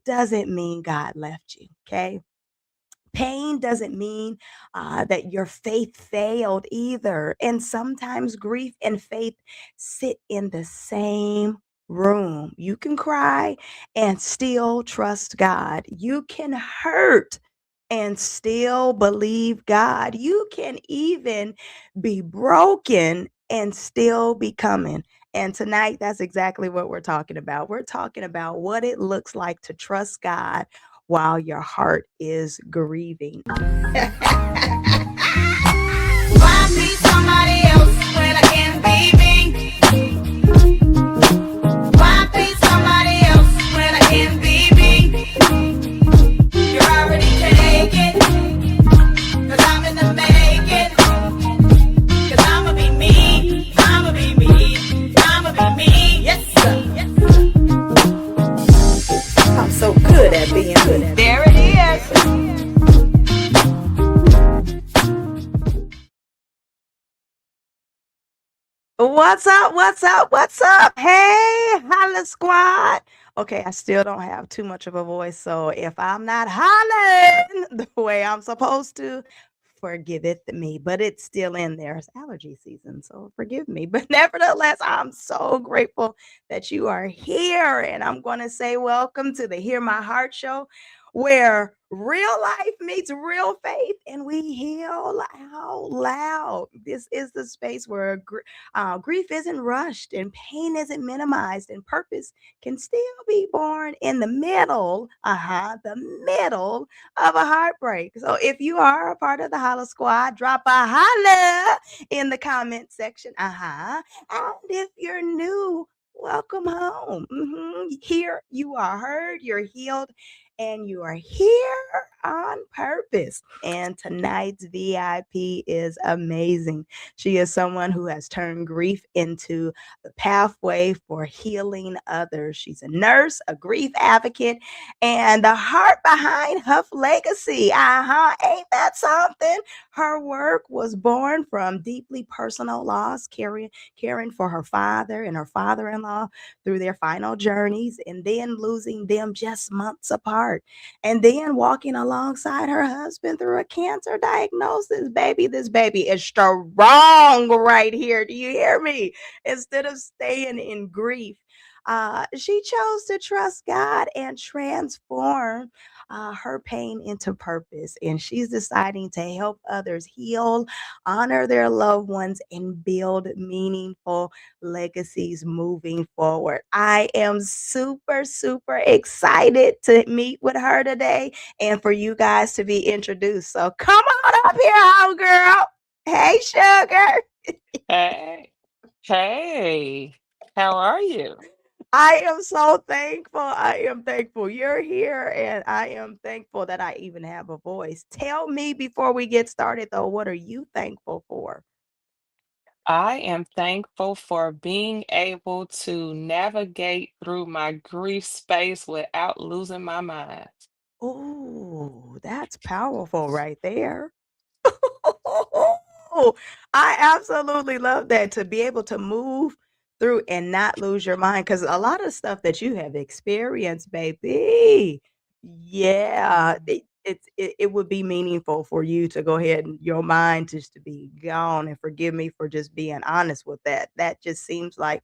doesn't mean God left you, okay? Pain doesn't mean that your faith failed either. And sometimes grief and faith sit in the same room. You can cry and still trust God. You can hurt and still believe God. You can even be broken and still be coming. And tonight, that's exactly what we're talking about. We're talking about what it looks like to trust God while your heart is grieving. Why be somebody else when I can be me? Why be somebody else when I can be me? You're already taken, cause I'm in the making. Cause I'ma be me, I'ma be me, I'ma be me. Yes, sir. I'm so good at being good. There it is. What's up? What's up? What's up? Hey, Holla Squad. Okay, I still don't have too much of a voice, so if I'm not hollering the way I'm supposed to, forgive it me. But it's still in there. It's allergy season, so forgive me. But nevertheless, I'm so grateful that you are here. And I'm going to say welcome to the Hear My Heart show, where real life meets real faith and we heal out loud. This is the space where grief isn't rushed and pain isn't minimized and purpose can still be born in the middle of a heartbreak. So if you are a part of the Holla Squad, drop a holla in the comment section. And if you're new, welcome home. Here you are heard, you're healed, and you are here on purpose. And tonight's VIP is amazing. She is someone who has turned grief into the pathway for healing others. She's a nurse, a grief advocate, and the heart behind Huff Legacy. Ain't that something? Her work was born from deeply personal loss, caring for her father and her father-in-law through their final journeys, and then losing them just months apart, and then walking alongside her husband through a cancer diagnosis. Baby, this baby is strong right here. Do you hear me? Instead of staying in grief, she chose to trust God and transform her pain into purpose. And she's deciding to help others heal, honor their loved ones, and build meaningful legacies moving forward. I am super, super excited to meet with her today and for you guys to be introduced. So come on up here, home girl. Hey, sugar. Hey, hey, how are you? I am so thankful. I am thankful you're here, and I am thankful that I even have a voice. Tell me before we get started, though, what are you thankful for? I am thankful for being able to navigate through my grief space without losing my mind. Oh, that's powerful right there. Oh, I absolutely love that, to be able to move through and not lose your mind, because a lot of stuff that you have experienced, baby, yeah, it would be meaningful for you to go ahead and your mind just to be gone, and forgive me for just being honest with that. That just seems like,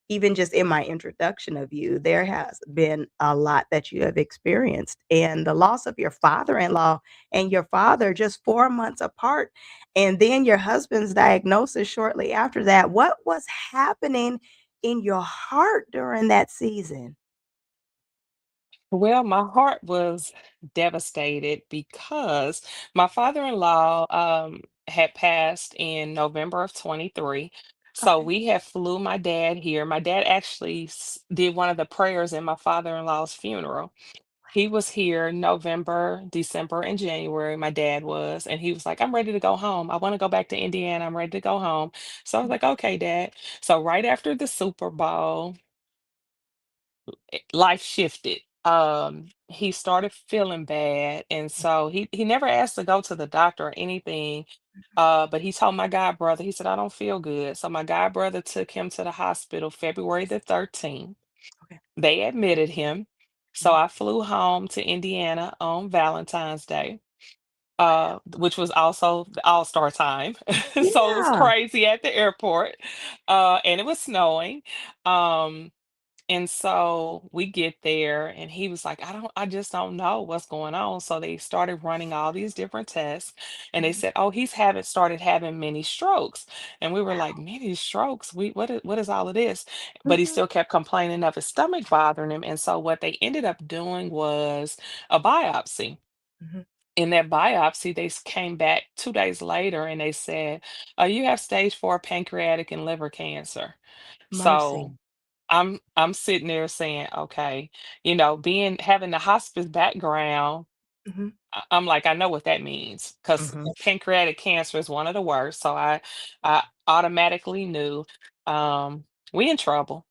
even just in my introduction of you, there has been a lot that you have experienced, and the loss of your father-in-law and your father just 4 months apart, and then your husband's diagnosis shortly after that. What was happening in your heart during that season? Well, my heart was devastated because my father-in-law had passed in November of 23. So Okay. we had flew my dad here. My dad actually did one of the prayers in my father-in-law's funeral. He was here November, December, and January. My dad was, and he was like, I'm ready to go home. I want to go back to Indiana. I'm ready to go home. So I was like, okay, Dad. So right after the Super Bowl, life shifted. He started feeling bad, and so he never asked to go to the doctor or anything. But he told my god brother, he said, I don't feel good. So my god brother took him to the hospital February the 13th. Okay. They admitted him. So I flew home to Indiana on Valentine's Day, which was also the all-star time. So it was Yeah. crazy at the airport, and it was snowing. Um, and so we get there, and he was like, I just don't know what's going on. So they started running all these different tests, and they Mhm. said, oh, he's having started having many strokes. And we were like, Wow. many strokes? What is all of this? But he Mhm. still kept complaining of his stomach bothering him. And so what they ended up doing was a biopsy. Mhm. In that biopsy, they came back 2 days later and they said, you have stage 4 pancreatic and liver cancer. So Mercy. I'm sitting there saying, okay, being having the hospice background, Mhm. I'm like, I know what that means because Mhm. pancreatic cancer is one of the worst. So I automatically knew we in trouble,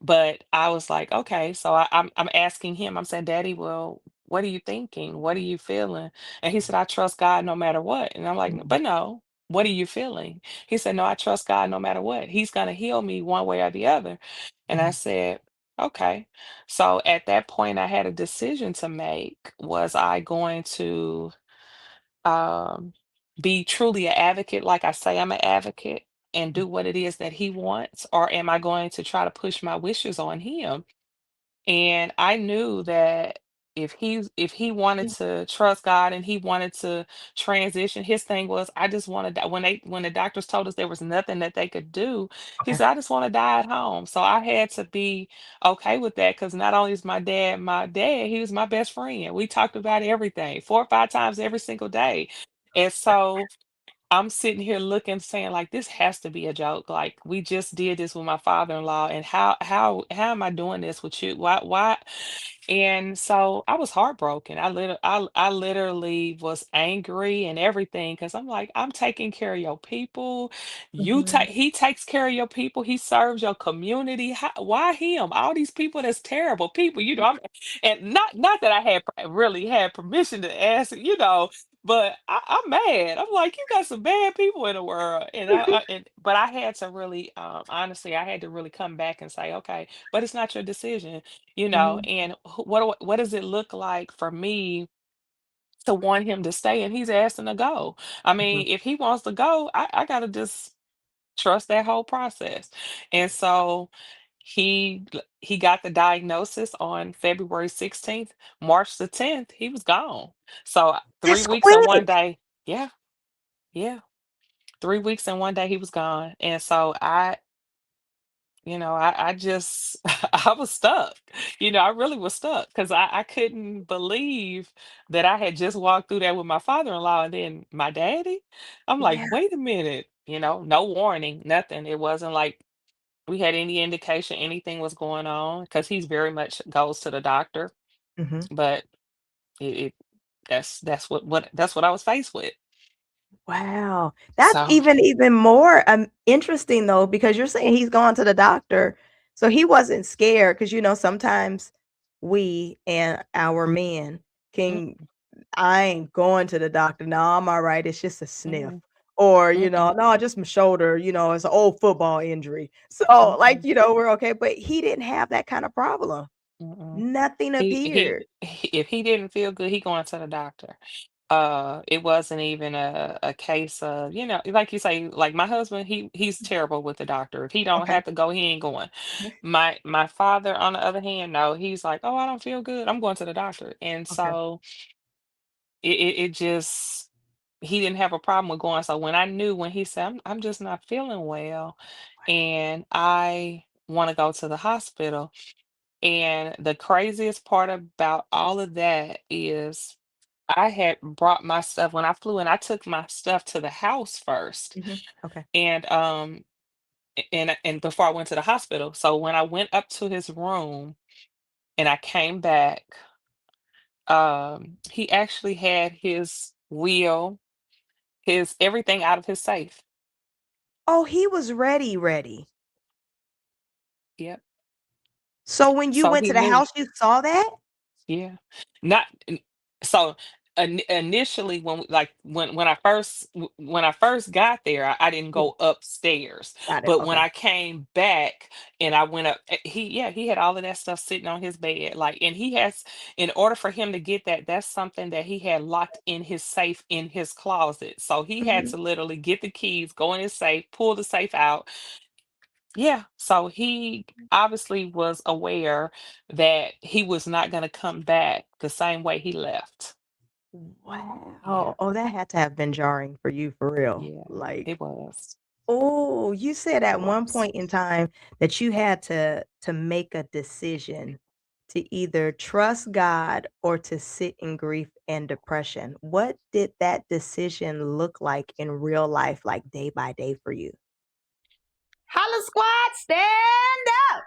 but I was like, okay. So I'm asking him, I'm saying, Daddy, well, what are you thinking? What are you feeling? And he said, I trust God no matter what. And I'm like, Mhm. but no, what are you feeling? He said, no, I trust God no matter what. He's gonna heal me one way or the other. And I Mhm. said, okay. So at that point, I had a decision to make. Was I going to um, be truly an advocate, like I say I'm an advocate, and Mhm. do what it is that he wants, or am I going to try to push my wishes on him? And I knew that if he wanted Yeah. to trust God and he wanted to transition, his thing was, I just want to die. When the doctors told us there was nothing that they could do, he Okay. said, I just want to die at home. So I had to be okay with that, because not only is my dad, he was my best friend. We talked about everything 4 or 5 times every single day. And so I'm sitting here looking, saying like, this has to be a joke. Like, we just did this with my father-in-law, and how am I doing this with you? Why? And so I was heartbroken. I literally was angry and everything, because I'm like, I'm taking care of your people. Mhm. He takes care of your people. He serves your community. Why him? All these people that's terrible people. And not that I had really had permission to ask. But I'm mad. I'm like, you got some bad people in the world, but I had to really, honestly, I had to really come back and say, okay, but it's not your decision, Mhm. and what does it look like for me to want him to stay? And he's asking to go. I Mhm. mean, if he wants to go, I gotta just trust that whole process. And so he got the diagnosis on February 16th. March the 10th, he was gone. So three That's weeks and one quick. day. Yeah, yeah. 3 weeks and one day he was gone. And so I just I was stuck. I really was stuck, because I couldn't believe that I had just walked through that with my father-in-law and then my daddy. I'm like, Yeah. wait a minute, no warning, nothing. It wasn't like we had any indication anything was going on, because he's very much goes to the doctor. Mhm. But it that's what I was faced with. Wow. That's So even more, interesting though, because you're saying he's gone to the doctor, so he wasn't scared. Because sometimes we and our men mm, can, "I ain't going to the doctor. No, I'm alright. It's just a sniff." mm-mm, Or, mm-mm, "No, just my shoulder, it's an old football injury." So, like, mm-mm, we're okay, but he didn't have that kind of problem. mm-mm. Nothing appeared. If he didn't feel good, he going to the doctor. It wasn't even a case of, like you say, like my husband, he's terrible with the doctor. If he don't Okay. have to go, he ain't going. Okay. My father, on the other hand, no, he's like, oh, I don't feel good, I'm going to the doctor. And Okay. so it just, he didn't have a problem with going. So when he said, I'm just not feeling well, and I want to go to the hospital. And the craziest part about all of that is, I had brought my stuff when I flew in. I took my stuff to the house first, Mhm. Okay. and and before I went to the hospital. So when I went up to his room and I came back, he actually had his wheel, his everything out of his safe. Oh, he was ready. Yep. So when you So went he to the knew. house, you saw that? Yeah. Not n- so. initially when I first got there, I didn't Yeah, go upstairs. got it, But when okay. I came back and I went up, he had all of that stuff sitting on his bed. Like, and he has, in order for him to get that, that's something that he had locked in his safe in his closet. So he had Mhm. to literally get the keys, go in his safe, pull the safe out. Yeah, so he obviously was aware that he was not going to come back the same way he left. Yeah, Wow. Oh, that had to have been jarring for you for real. yeah, Like, it was. oh, you said It at one was. point in time that you had to make a decision to either trust God or to sit in grief and depression. What did that decision look like in real life, like day by day for you? Holla Squad, stand up.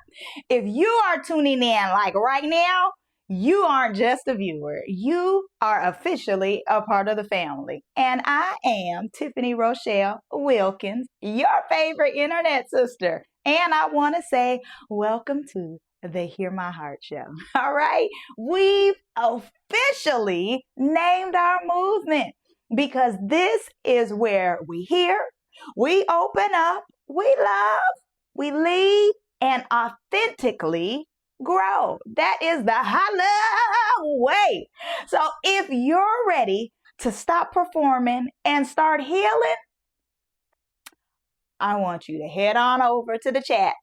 If you are tuning in like right now, you aren't just a viewer. You are officially a part of the family. And I am Tiffany Rochelle Wilkins, your favorite internet sister. And I want to say, welcome to the Hear My Heart show. All right. We've officially named our movement because this is where we hear, we open up, we love, we lead, and authentically grow. That is the Holla way. So if you're ready to stop performing and start healing, I want you to head on over to the chat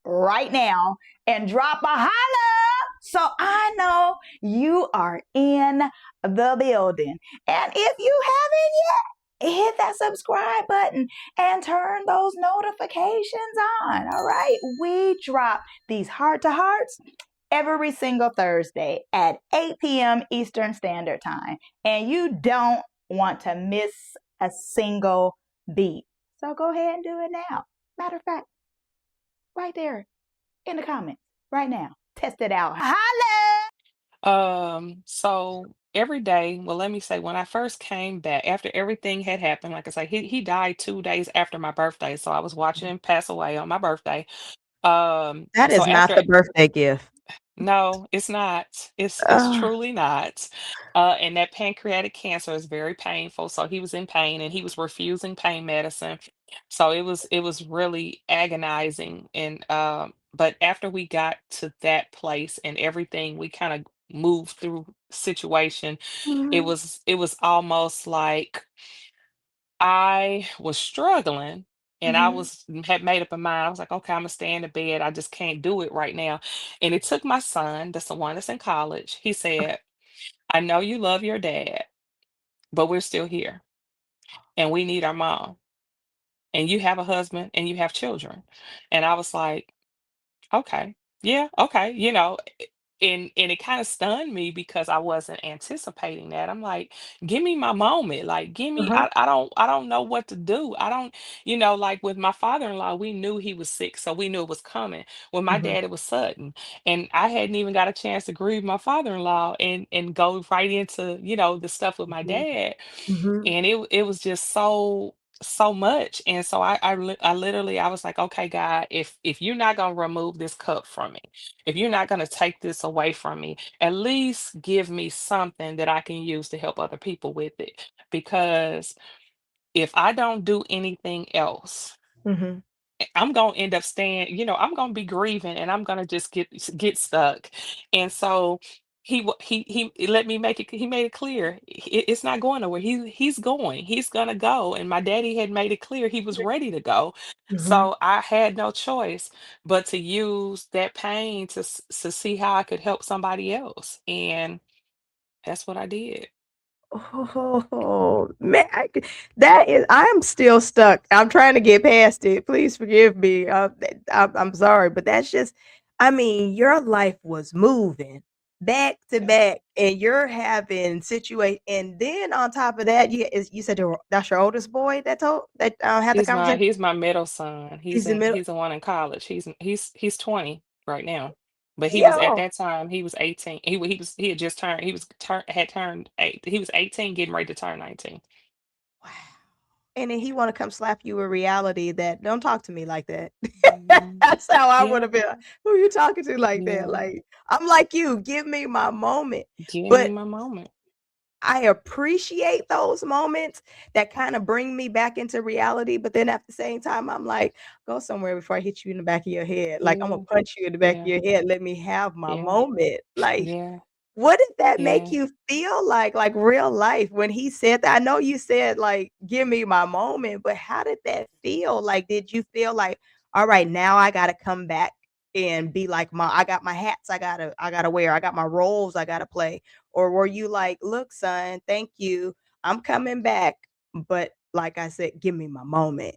right now and drop a holla so I know you are in the building. And if you haven't yet, hit that subscribe button and turn those notifications on. All right. We drop these heart to hearts every single Thursday at 8 p.m. Eastern Standard Time. And you don't want to miss a single beat. So go ahead and do it now. Matter of fact, right there in the comments, right now. Test it out. Holla! So every day, well, let me say, when I first came back, after everything had happened, like I say, he died 2 days after my birthday. So I was watching him pass away on my birthday. That So is not after the birthday gift. No, it's not. It's Ugh. truly not. And that pancreatic cancer is very painful. So he was in pain and he was refusing pain medicine. So it was really agonizing. And but after we got to that place and everything, we kind of moved through situation. Mhm, It was almost like I was struggling and I mhm, was had made up in mind. I was like, okay, I'm gonna stay in the bed. I just can't do it right now. And it took my son, that's the one that's in college. He okay. said, I know you love your dad, but we're still here and we need our mom. And you have a husband and you have children. And I was like, okay. Yeah, okay. And it kind of stunned me because I wasn't anticipating that. I'm like, give me my moment. Like, give me, Uh-huh, I don't know what to do. I don't, like with my father-in-law, we knew he was sick, so we knew it was coming. With my mhm, dad, it was sudden. And I hadn't even got a chance to grieve my father-in-law and go right into, the stuff with my mhm, dad. mhm. And it was just so much. And so I literally, I was like, okay, God, if you're not going to remove this cup from me, if you're not going to take this away from me, at least give me something that I can use to help other people with it. Because if I don't do anything else, Mhm. I'm gonna end up staying, I'm gonna be grieving and I'm gonna just get stuck. And so he let me make it, he made it clear it's not going nowhere. He's going, he's gonna go. And my daddy had made it clear he was ready to go. Mhm. So I had no choice but to use that pain to see how I could help somebody else. And that's what I did. Oh, man, that is I'm still stuck. I'm trying to get past it. Please forgive me. I'm sorry, but that's just I mean, your life was moving back to Yeah. back, and you're having situation, and then on top of that, you said that's your oldest boy that had the conversation? He's my middle son. He's in the middle. He's the one in college. He's 20 right now. But he was at Yo. that time, he was 18. He had just turned, had turned 8. He was 18 getting ready to turn 19. Wow. And then he wanna come slap you with reality that, "Don't talk to me like that." Mhm. That's how I Yeah, would have been. "Who you talking to like that?" yeah. Like, I'm like you, give me my moment. Give me But my moment. I appreciate those moments that kinda bring me back into reality, but then at the same time, I'm like, "Go somewhere before I hit you in the back of your head." Like, "Imma Yeah, punch you in the back of yeah, your head, let me have my yeah, moment." Like, yeah, what did that make yeah. you feel like real life when he said that? I know you said, like, "Give me my moment," but how did that feel? Like, did you feel like, "Alright, now I gotta come back and be like I got my hats I gotta wear, I got my roles I gotta play," or were you like, "Look, son, thank you. I'm coming back, but like I said, give me my moment."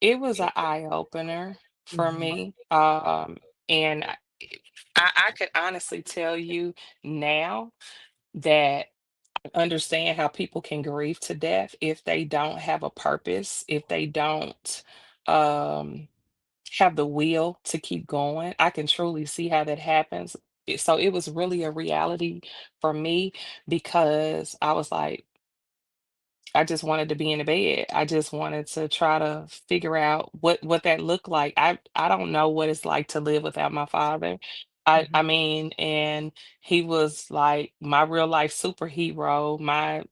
It was an eye opener for Mhm, me. And I could honestly tell you now that I understand how people can grieve to death if they don't have a purpose, if they don't um, have the will to keep going. I can truly see how that happens. So it was really a reality for me because I was like, I just wanted to be in the bed. I just wanted to try to figure out what that looked like. I don't know what it's like to live without my father. I mhm, mean, and he was like my real life superhero,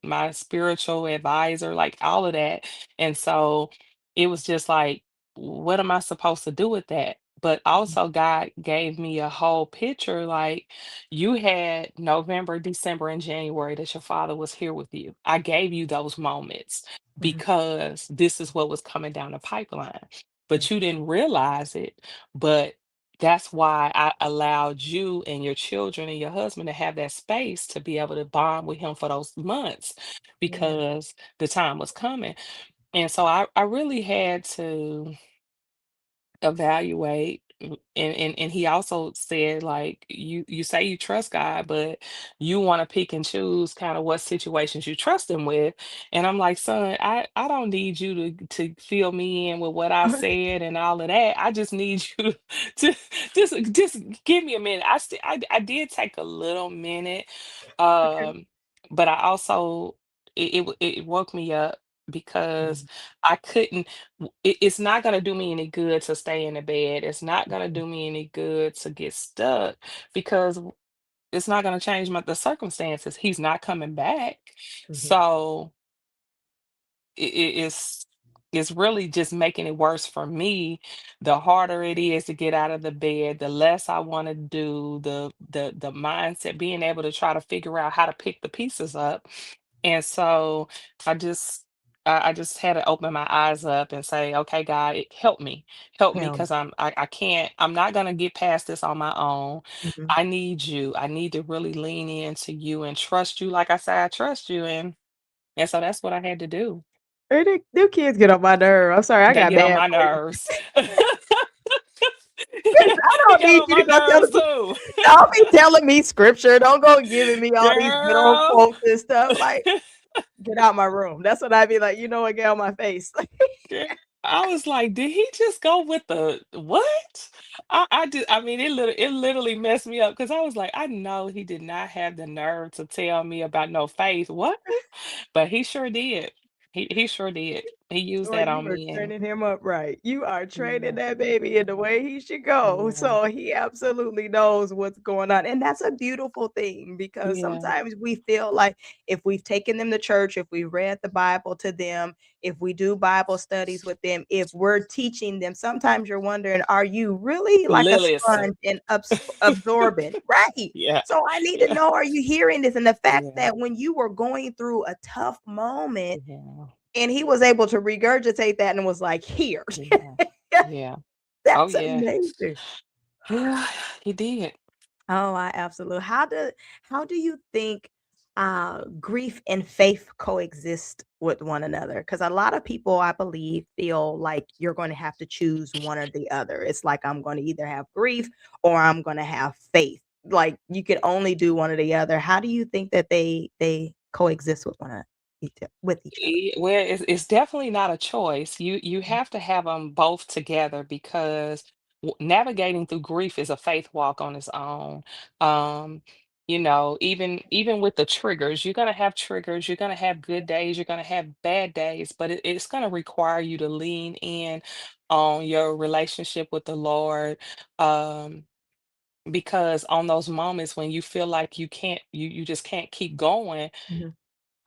my spiritual advisor, like all of that. And so it was just like, what am I supposed to do with that? But mhm, also God gave me a whole picture like you had November, December, and January that your father was here with you. I gave you those moments mhm, because this is what was coming down the pipeline. mhm. But you didn't realize it. But that's why I allowed you and your children and your husband to have that space to be able to bond with him for those months Yeah. because the time was coming. And so I really had to evaluate and he also said like you say you trust God but you want to pick and choose kind of what situations you trust him with and I'm like son I don't need you to fill me in with what I said and all of that I just need you to just give me a minute I did take a little minute Okay. um but I also it woke me up because Mhm, I couldn't it's not going to do me any good to stay in the bed. It's not going to mhm, do me any good to get stuck because it's not going to change the circumstances. He's not coming back. mhm. So it's really just making it worse for me. The harder it is to get out of the bed, the less I want to do, the mindset, being able to try to figure out how to pick the pieces up. And so I just I just had to open my eyes up and say, okay, God, help me, Yeah. because I can't, I'm not gonna get past this on my own. Mhm. I need you. I need to really lean into you and trust you, like I said, I trust you, and so that's what I had to do. Them kids get on my nerve. I'm sorry, I They got get on bad my boys. nerves. I He don't got need on you my to go nerves telling me too. don't be telling me scripture, don't go giving me all these good old Girl. quotes and stuff, like, "Get out my room." That's what I'd be like, "You know what? Get out my face." Girl, I was like, did he just go with the what? I mean it literally messed me up because I was like, I know he did not have the nerve to tell me about no faith. What? But he sure did. He sure did. He used Or that you on are me and training him up right. You are training yeah, that baby in the way he should go. yeah, So he absolutely knows what's going on. And that's a beautiful thing because yeah. sometimes we feel like if we've taken them to church, if we read the Bible to them, if we do Bible studies with them, if we're teaching them, sometimes you're wondering, are you really like a Listen. sponge and absorbent? Right. Yeah, So I need to yeah, know, are you hearing this? And the fact yeah, that when you were going through a tough moment, yeah, and he was able to regurgitate that and was like, "Here." yeah, yeah. Oh That's yeah. amazing. Yeah, he did. Oh, I absolutely how do you think, grief and faith coexist with one another? Because a lot of people, I believe, feel like you're gonna have to choose one or the other. It's like, I'm gonna either have grief or I'm gonna have faith. Like, you can only do one or the other. How do you think that they coexist with with each other? Well, it's definitely not a choice. You have to have them both together because navigating through grief is a faith walk on its own. Um, even with the triggers, you're gonna have triggers. You're gonna have good days. You're gonna have bad days, but it's gonna require you to lean in on your relationship with the Lord. Um, because on those moments when you feel like you just can't keep going, Mhm.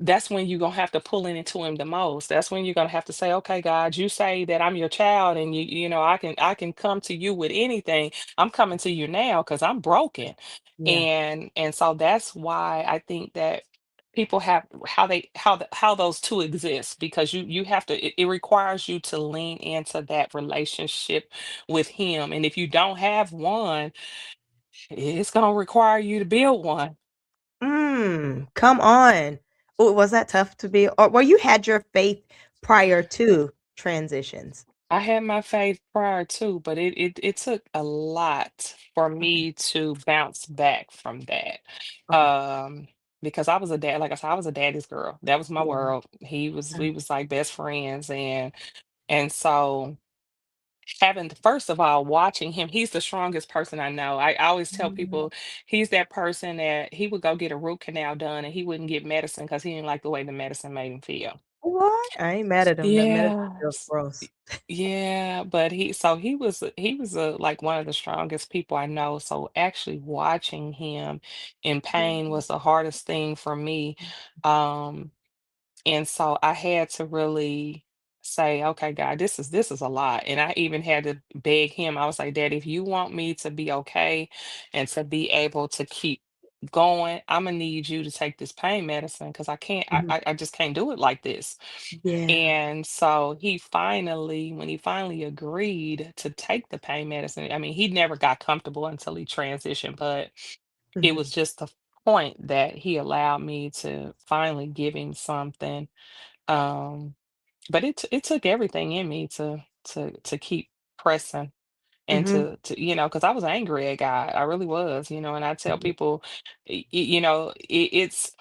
that's when you're gonna have to pull into him the most. That's when you're gonna have to say, okay, God, you say that I'm your child, and I can come to you with anything. I'm coming to you now because I'm broken. Yeah. And so that's why I think that people have how those two exist, because you have to, it requires you to lean into that relationship with him. And if you don't have one, it's gonna require you to build one. Come on. Oh, was that tough to be or well, you had your faith prior to transitions? I had my faith prior too, but it took a lot for Okay, me to bounce back from that. okay. Because I was a dad, like I said, I was a daddy's girl. That was my Yeah. world. He was, Uh, we was like best friends, and so having, first of all, watching him, he's the strongest person I know. I always tell mm, people he's that person that he would go get a root canal done and he wouldn't get medicine because he didn't like the way the medicine made him feel. what? I ain't mad at him. That medicine feels Yes. gross. Yeah, but he was like one of the strongest people I know. So actually watching him in Yeah. pain was the hardest thing for me. Um, and so I had to really say, okay, God, this is a lot. And I even had to beg him. I was like, Dad, if you want me to be okay and to be able to keep going, I'm gonna need you to take this pain medicine because I can't, Mhm. I just can't do it like this. Yeah. And so when he finally agreed to take the pain medicine, I mean, he never got comfortable until he transitioned, but it Mhm. was just the point that he allowed me to finally give him something. Um, but it took everything in me to keep pressing and Mhm. because I was angry at God. I really was, and I tell Mhm. people, it's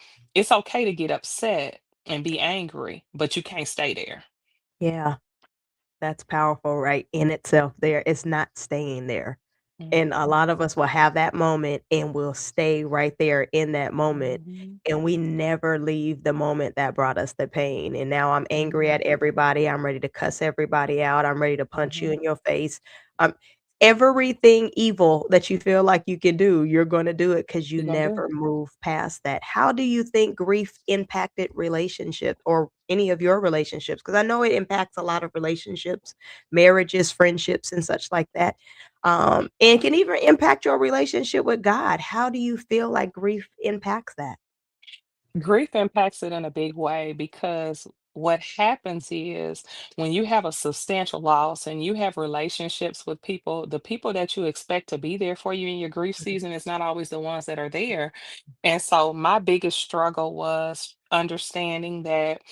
okay to get upset and be angry, but you can't stay there. Yeah. That's powerful, right, in itself there. It's not staying there. And a Mhm, lot of us will have that moment and we'll stay right there in that moment, mhm, and we never leave the moment that brought us the pain, and now I'm angry mhm, at everybody, I'm ready to cuss everybody out, I'm ready to punch you mhm. in your face. Um, everything evil that you feel like you can do, you're gonna do it because you You gonna do never move past that. How do you think grief impacted relationships or any of your relationships? Because I know it impacts a lot of relationships, marriages, friendships, and such like that. And can even impact your relationship with God. How do you feel like grief impacts that? Grief impacts it in a big way because what happens is when you have a substantial loss and you have relationships with people, the people that you expect to be there for you in your grief Mhm, season is not always the ones that are there. And so my biggest struggle was understanding that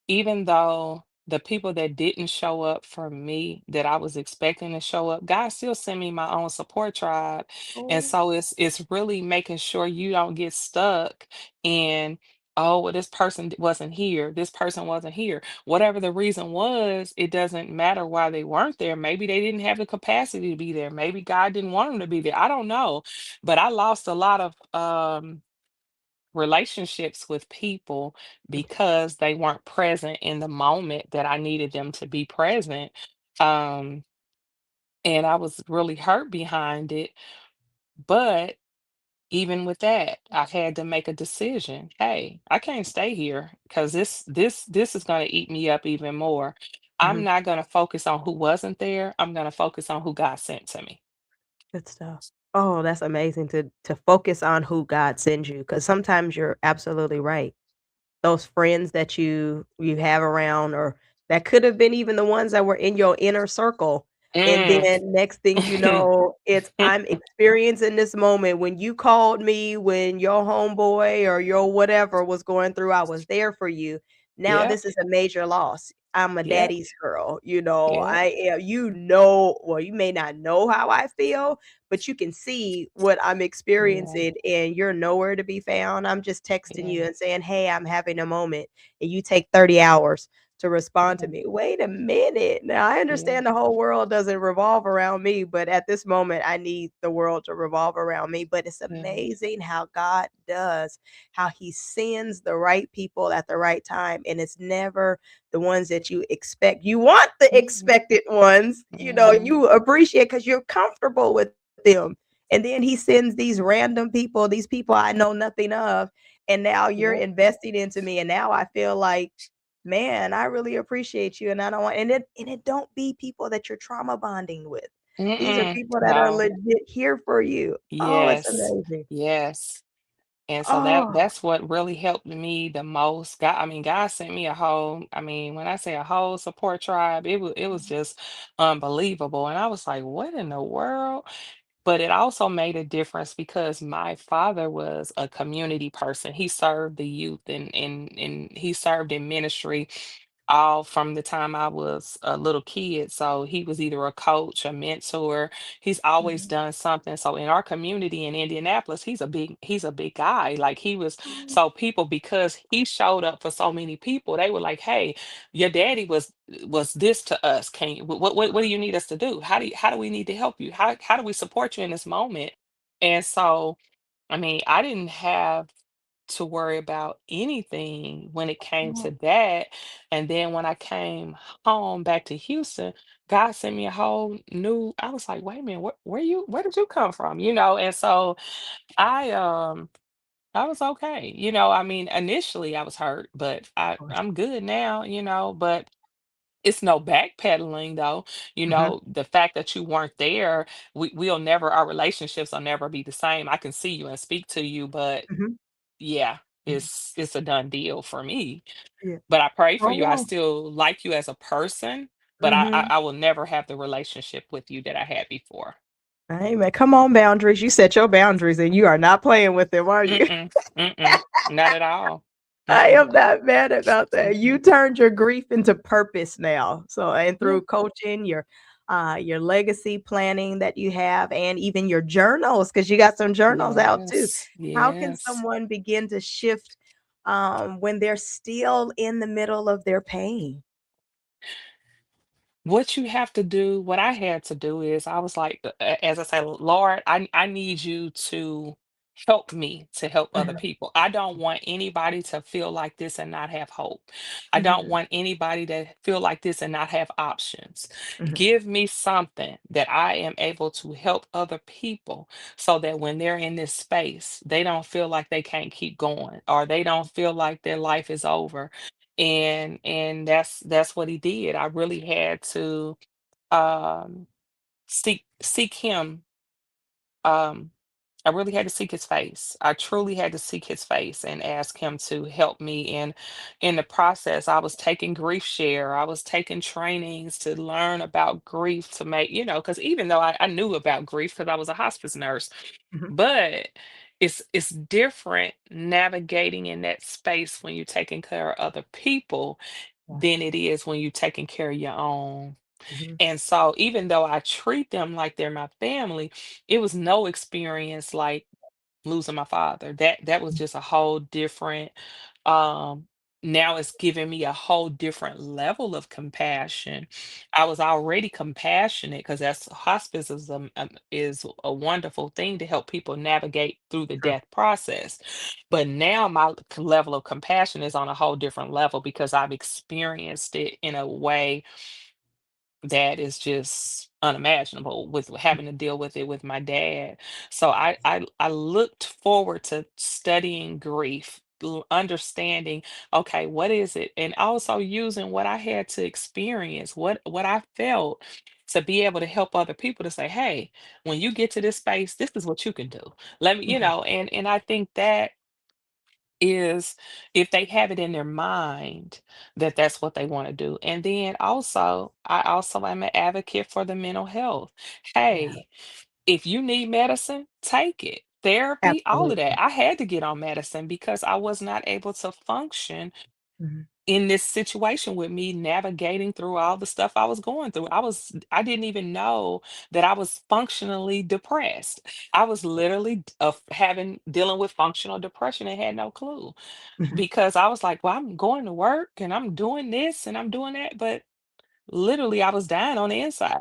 even though the people that didn't show up for me that I was expecting to show up, God still sent me my own support tribe. And oh, so it's really making sure you don't get stuck in, oh, well, this person wasn't here. This person wasn't here. Whatever the reason was, it doesn't matter why they weren't there. Maybe they didn't have the capacity to be there. Maybe God didn't want them to be there. I don't know. But I lost a lot of relationships with people because they weren't present in the moment that I needed them to be present. Um, and I was really hurt behind it. But even with that, I had to make a decision. Hey, I can't stay here because this is going to eat me up even more. I'm mhm, not going to focus on who wasn't there. I'm going to focus on who God sent to me. good stuff. Oh, that's amazing to focus on who God sends you, because sometimes you're absolutely right. Those friends that you have around or that could have been even the ones that were in your inner circle, and Mm. then next thing you know, it's I'm experiencing this moment when you called me, when your homeboy or your whatever was going through, I was there for you. Now Yep. this is a major loss. I'm a Yep. daddy's girl, you know, Yep. I am well, you may not know how I feel, but you can see what I'm Yeah. experiencing and you're nowhere to be found. I'm just texting Yeah. you and saying, "Hey, I'm having a moment." And you take 30 hours to respond to Yeah. me. Wait a minute. Now I Yeah. understand the whole world doesn't revolve around me, but at this moment I need the world to revolve around me. But it's Yeah. amazing how God does, how he sends the right people at the right time. And it's never the ones that you expect. You want the Mhm. expected ones, Mhm. you appreciate because you're comfortable with them. And then he sends these random people, these people I know nothing of, and now you're Yep. investing into me, and now I feel like, man, I really appreciate you, and I don't want and it don't be people that you're trauma bonding with. These are Mm-mm. people that are No. legit here for you. Oh, it's Yes. amazing. Yes. And so Oh. that's what really helped me the most. God, I mean, God sent me a whole, I mean, when I say a whole support tribe, it was just unbelievable. And I was like, what in the world? But it also made a difference because my father was a community person. He served the youth and he served in ministry all from the time I was a little kid. So he was either a coach, a mentor. He's always Mhm. done something. So in our community in Indianapolis, he's a big guy. Like he was, Oh. so people, because he showed up for so many people, they were like, hey, your daddy was this to us. Can you, what do you need us to do? How do we need to help you? How do we support you in this moment? And so, I mean, I didn't have to worry about anything when it came to Oh. that. And then when I came home back to Houston, God sent me a whole new, I was like, wait a minute, where did you come from? And so I I was okay. I mean, initially I was hurt, but Of course. I'm good now, but it's no backpedaling though. Mhm. The fact that you weren't there, our relationships will never be the same. I can see you and speak to you, but Mhm. yeah, Mhm. it's a done deal for me. Yeah. But I pray for you. I Oh. still like you as a person, but I Mhm. I will never have the relationship with you that I had before. Hey, man, come on, boundaries. You set your boundaries, and you are not playing with them, are you? Mm-mm, mm-mm, not at all. I Mm-mm, am not mad about that. mm-mm. You turned your grief into purpose now. So, and Yeah. through coaching, your legacy planning that you have, and even your journals, because you got some journals out too. Yes, How can yes. someone begin to shift when they're still in the middle of their pain? What you have to do, what I had to do is I was like, as I say, Lord, I need you to help me to help other Mhm, people. I don't want anybody to feel like this and not have hope. I don't mhm, want anybody to feel like this and not have options. mhm, Give me something that I am able to help other people so that when they're in this space, they don't feel like they can't keep going or they don't feel like their life is over. And that's what he did. I really had to um seek him. um I really had to seek his face. I truly had to seek his face and ask him to help me. And in the process, I was taking grief share. I was taking trainings to learn about grief to make, because even though I knew about grief because I was a hospice nurse, mhm. but it's different navigating in that space when you're taking care of other people Yeah. than it is when you're taking care of your own. Mhm. And so even though I treat them like they're my family, it was no experience like losing my father. That was just a whole different um now it's giving me a whole different level of compassion. I was already compassionate because that's hospice is a wonderful thing to help people navigate through the True. death process. But now my level of compassion is on a whole different level because I've experienced it in a way that is just unimaginable with having to deal with it with my dad. So I looked forward to studying grief, understanding, okay, what is it? And also using what I had to experience, what I felt to be able to help other people to say, hey, when you get to this space, this is what you can do. Let me, Mhm. and I think that is if they have it in their mind that that's what they want to do. And then also, I also am an advocate for the mental health. Yeah. Hey, if you need medicine, take it. Therapy, all of Absolutely. that. I had to get on medicine because I was not able to function Mhm. in this situation with me navigating through all the stuff I was going through. I didn't even know that I was functionally depressed. I was literally having dealing with functional depression and had no clue Mhm. because I was like, well, I'm going to work and I'm doing this and I'm doing that, but literally I was dying on the inside.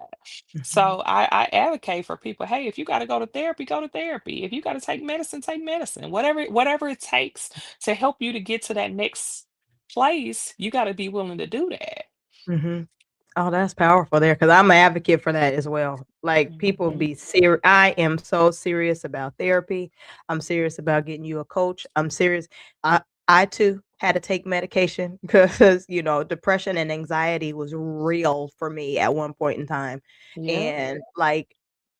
Mhm. So I advocate for people, hey, if you got to go to therapy, go to therapy. If you got to take medicine. Whatever it takes to help you to get to that next place, you got to be willing to do that. Mhm. Oh, that's powerful there, because 'cause I'm an advocate for that as well. Like, people Mhm. be serious. I am so serious about therapy. I'm serious about getting you a coach. I'm serious. I too had to take medication because, depression and anxiety was real for me at one point in time. Yep. And, like,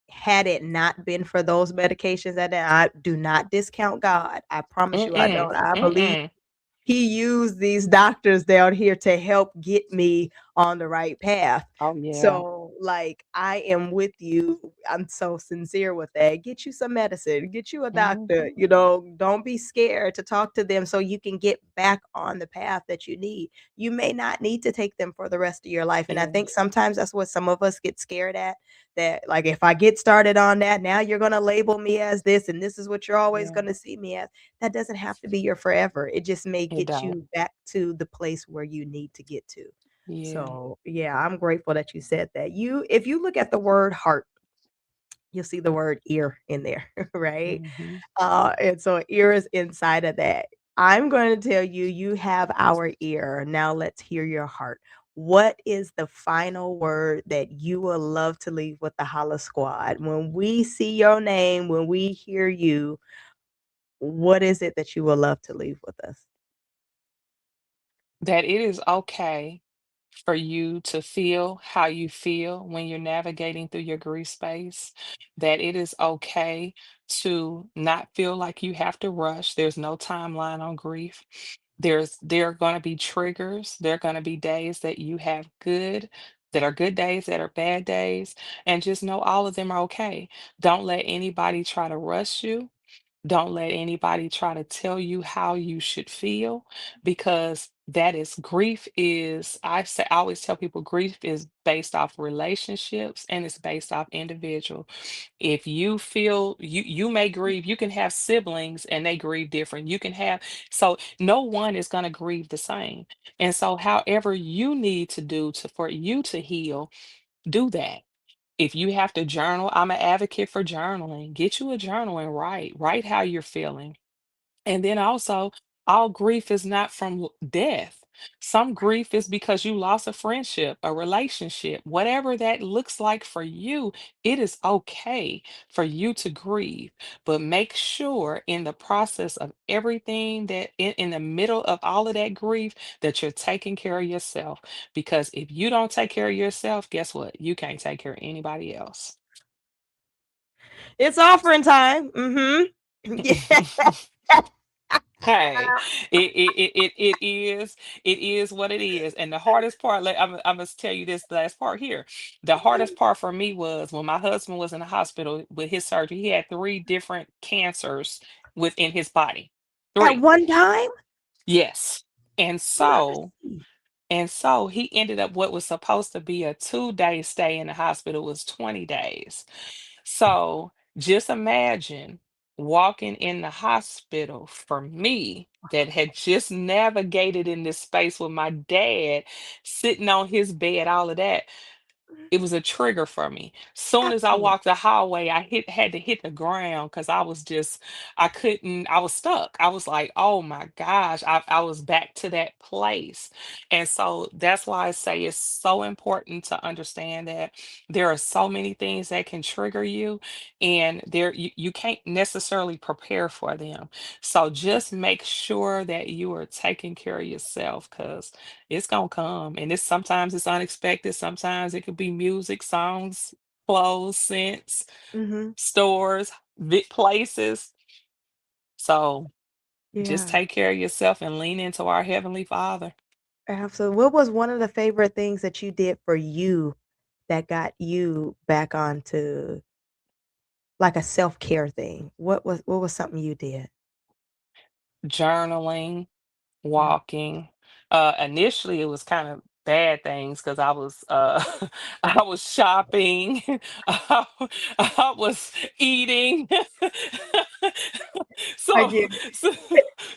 had it not been for those medications that I do not discount God. I promise you I Mm-mm. don't. I believe Mm-mm. he used these doctors down here to help get me on the right path. Oh yeah. So, like, I am with you. I'm so sincere with that. Get you some medicine, get you a doctor, Mhm. don't be scared to talk to them so you can get back on the path that you need. You may not need to take them for the rest of your life. And I Yeah. think sometimes that's what some of us get scared at, that, like, if I get started on that, now you're going to label me as this, and this is what you're always Yeah. going to see me as. That doesn't have to be your forever. It just may It get don't. you back to the place where you need to get to. Yeah. So, yeah, I'm grateful that you said that. If you look at the word heart, you'll see the word ear in there, right? Mhm. And so ear is inside of that. I'm going to tell you, you have our ear. Now let's hear your heart. What is the final word that you will love to leave with the Holla Squad? When we see your name, when we hear you, what is it that you will love to leave with us? That it is okay for you to feel how you feel when you're navigating through your grief space, that it is okay to not feel like you have to rush. There's no timeline on grief. There are going to be triggers. There are going to be days that you have that are good days, that are bad days, and just know all of them are okay. Don't let anybody try to rush you. Don't let anybody try to tell you how you should feel, because that is grief is I always tell people grief is based off relationships and it's based off individual. If you feel you may grieve, you can have siblings and they grieve different. You can have, so no one is going to grieve the same. And so however you need to do to for you to heal, do that. If you have to journal, I'm an advocate for journaling. Get you a journal and write how you're feeling. And then also, all grief is not from death. Some grief is because you lost a friendship, a relationship, whatever that looks like for you. It is okay for you to grieve, but make sure in the process of everything that in the middle of all of that grief, that you're taking care of yourself. Because if you don't take care of yourself, guess what? You can't take care of anybody else. It's offering time. Yeah. Hey, it is what it is. And the hardest part, I must tell you this last part here. The hardest part for me was when my husband was in the hospital with his surgery. He had three different cancers within his body. At Three. one time? Yes. And so Mercy. and so he ended up what was supposed to be a 2-day stay in the hospital was 20 days. So just imagine walking in the hospital for me that had just navigated in this space with my dad sitting on his bed, all of that. It was a trigger for me. Soon as I Absolutely. walked the hallway, had to hit the ground because I couldn't, I was stuck. I was like, oh my gosh, I was back to that place. And so that's why I say it's so important to understand that there are so many things that can trigger you, and you can't necessarily prepare for them. So just make sure that you are taking care of yourself, because it's gonna come, and sometimes it's unexpected. Sometimes it could be music, songs, clothes, scents, Mhm. stores, places. So just Yeah, take care of yourself and lean into our Heavenly Father. absolutely. What was one of the favorite things that you did for you that got you back onto, like, a self-care thing? What was something you did? Journaling, Mm. walking. Initially, it was kind of bad things because I was I was shopping, I, I was eating. I so, get it. so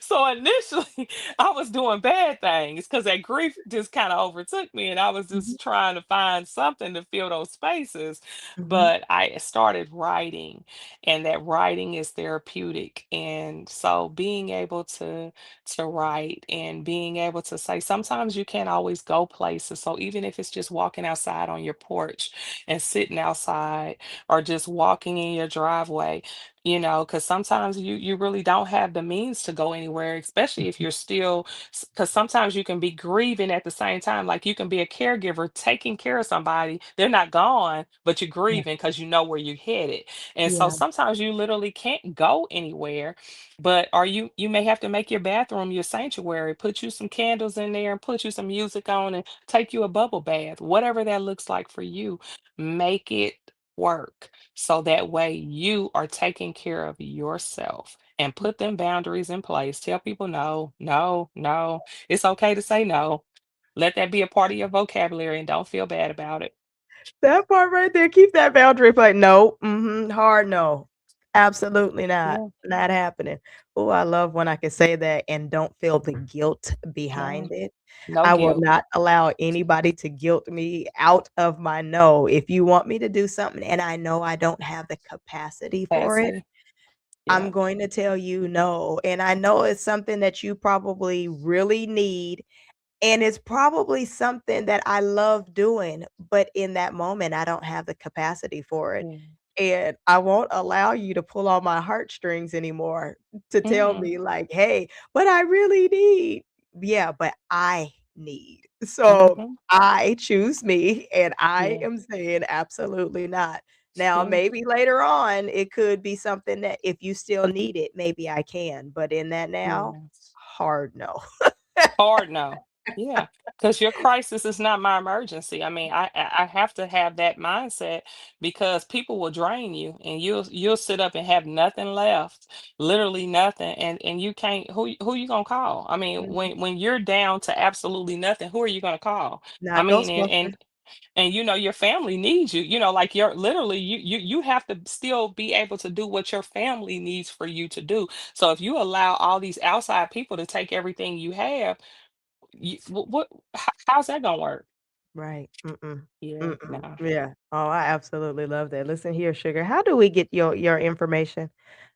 So initially, I was doing bad things because that grief just kind of overtook me, and I was Mhm, just trying to find something to fill those spaces. mhm. But I started writing, and that writing is therapeutic. And so, being able to write and being able to say, sometimes you can't always go places. So even if it's just walking outside on your porch and sitting outside, or just walking in your driveway, because sometimes you really don't have the means to go anywhere, especially if you're still, because sometimes you can be grieving at the same time. Like, you can be a caregiver taking care of somebody, they're not gone, but you're Yeah, grieving because you know where you're headed. And so yeah, sometimes you literally can't go anywhere, but you may have to make your bathroom your sanctuary, put you some candles in there and put you some music on and take you a bubble bath, whatever that looks like for you. Make it work, so that way you are taking care of yourself, and put them boundaries in place. Tell people no, no, no. It's okay to say no. Let that be a part of your vocabulary, and don't feel bad about it. that part right there, keep that boundary like, "No, mhm, hard no. Absolutely not, Yeah, not happening." Oh, I love when I can say that and don't feel the guilt behind no, it. no I will guilt. not allow anybody to guilt me out of my no. If you want me to do something and I know I don't have the capacity for it, Capacity. I'm Yeah. going to tell you no, and I know it's something that you probably really need, and it's probably something that I love doing, but in that moment, I don't have the capacity for it. Yeah. And I won't allow you to pull on my heartstrings anymore to tell Mm-mm. me like, "Hey, but I really need." Yeah, but I need. So Mm-hmm. I choose me, and I Yeah. am saying absolutely not. Now, Yeah. maybe later on, it could be something that if you still need it, maybe I can, but in that now, Yes. hard no. Hard no. Yeah, because your crisis is not my emergency. I mean, I have to have that mindset, because people will drain you, and you'll sit up and have nothing left, literally nothing, and you can't. Who you gonna call? I mean, Mhm. when you're down to absolutely nothing, who are you gonna call? I Not mean, and Ghostbusters. and and your family needs you. Like, you're literally, you have to still be able to do what your family needs for you to do. So if you allow all these outside people to take everything you have, how's that gonna work? Right. Mm-mm. Yeah, Mm-mm. no. Yeah. Oh, I absolutely love that. Listen here, sugar. How do we get your information?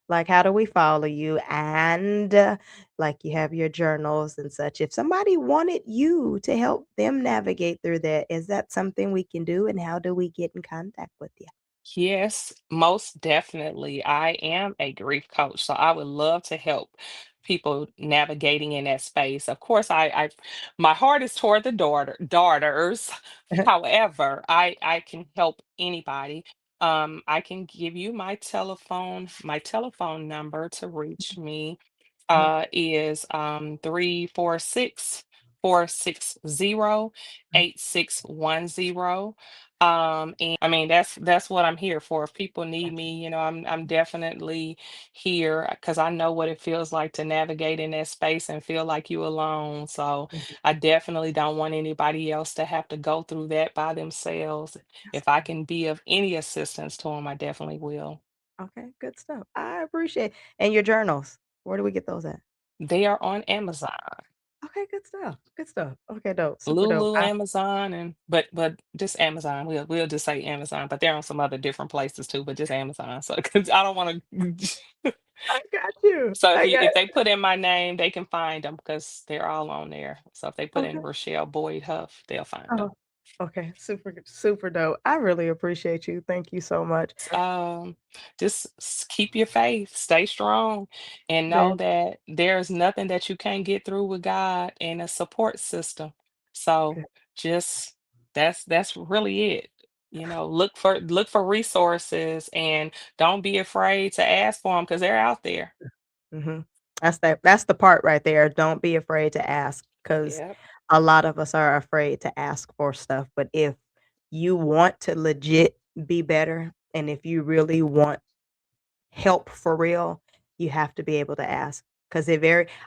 Like, how do we follow you? And like, you have your journals and such. If somebody wanted you to help them navigate through that, is that something we can do? And how do we get in contact with you? Yes, most definitely. I am a grief coach, so I would love to help people navigating in that space. Of course, my heart is toward the daughters. However, I can help anybody. I can give you my telephone number to reach me is 346-460-8610. And I mean, that's what I'm here for. If people need me, I'm definitely here, because I know what it feels like to navigate in that space and feel like you alone. So Mhm. I definitely don't want anybody else to have to go through that by themselves. That's If I good. can be of any assistance to them, I definitely will. Okay, good stuff. I appreciate. And your journals. Where do we get those at? They are on Amazon. Okay, good stuff. Good stuff. Okay, dope. Super dope. Lulu, Amazon, and but just Amazon. We'll just say Amazon, but they're on some other different places too, but just Amazon. So, because I don't want to. I got you. So I got if they put in my name, they can find them, because they're all on there. So if they put in okay. Rochelle Boyd-Huff, they'll find them. Oh, okay. Super dope. I really appreciate you. Thank you so much. Just keep your faith, stay strong, and know Man, that there's nothing that you can't get through with God and a support system. So good. just that's really it. Look for resources, and don't be afraid to ask for them, because they're out there. Mhm. That's the part right there. Don't be afraid to ask, because Yep. a lot of us are afraid to ask for stuff, but if you want to legit be better, and if you really want help for real, you have to be able to ask. Because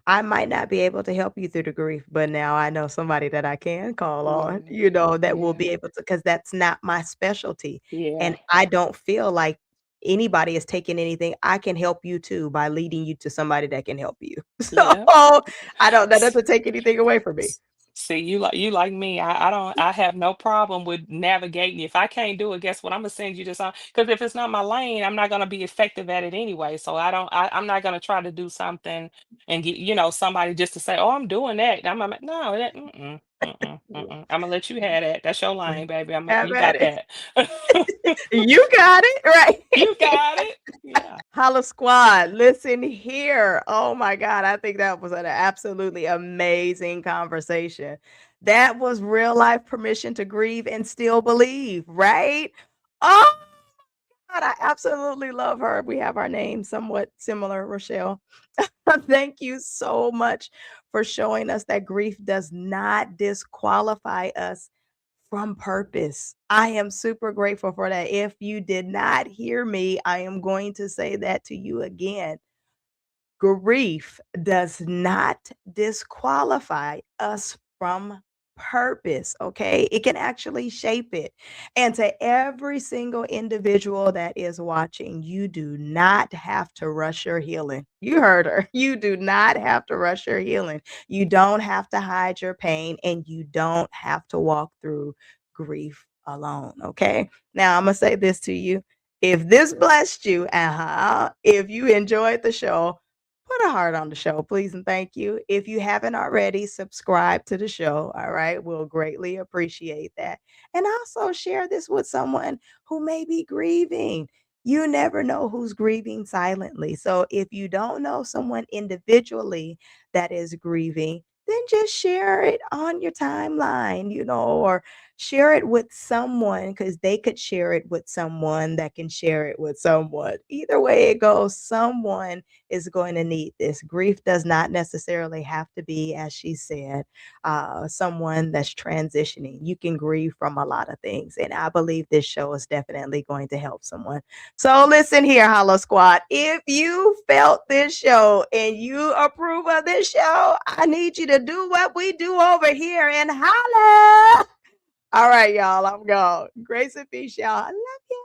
I might not be able to help you through the grief, but now I know somebody that I can call on, Yeah. that will Yeah. be able to, because that's not my specialty, Yeah. and I don't feel like anybody is taking anything, I can help you too by leading you to somebody that can help you. So Yeah. that doesn't take anything away from me. See, you like me. I have no problem with navigating. If I can't do it, guess what? I'm gonna send you to some because if it's not my lane, I'm not gonna be effective at it anyway. So I'm not gonna try to do something and get, somebody just to say, oh, I'm doing that. No, I'm gonna let you have that. That's your lane, baby. Have You at got it. that. You got it, You right? got it. Yeah. Holla Squad, listen here. Oh my God, I think that was an absolutely amazing conversation. That was real life permission to grieve and still believe, right? Oh God, I absolutely love her. We have our names somewhat similar, Rochelle. Thank you so much for showing us that grief does not disqualify us from purpose. I am super grateful for that. If you did not hear me, I am going to say that to you again. Grief does not disqualify us from purpose, okay? It can actually shape it. And to every single individual that is watching, you do not have to rush your healing. You heard her. You do not have to rush your healing. You don't have to hide your pain and you don't have to walk through grief alone, okay? Now, I'm going to say this to you. If this blessed you, if you enjoyed the show, put a heart on the show, please and thank you. If you haven't already, subscribe to the show. All right. We'll greatly appreciate that. And also share this with someone who may be grieving. You never know who's grieving silently. So if you don't know someone individually that is grieving, then just share it on your timeline, or share it with someone because they could share it with someone that can share it with someone. Either way it goes, someone is going to need this. Grief does not necessarily have to be, as she said, someone that's transitioning. You can grieve from a lot of things. And I believe this show is definitely going to help someone. So listen here, Hollow Squad. If you felt this show and you approve of this show, I need you to do what we do over here and holla. All right, y'all. I'm gone. Grace and peace, y'all. I love you.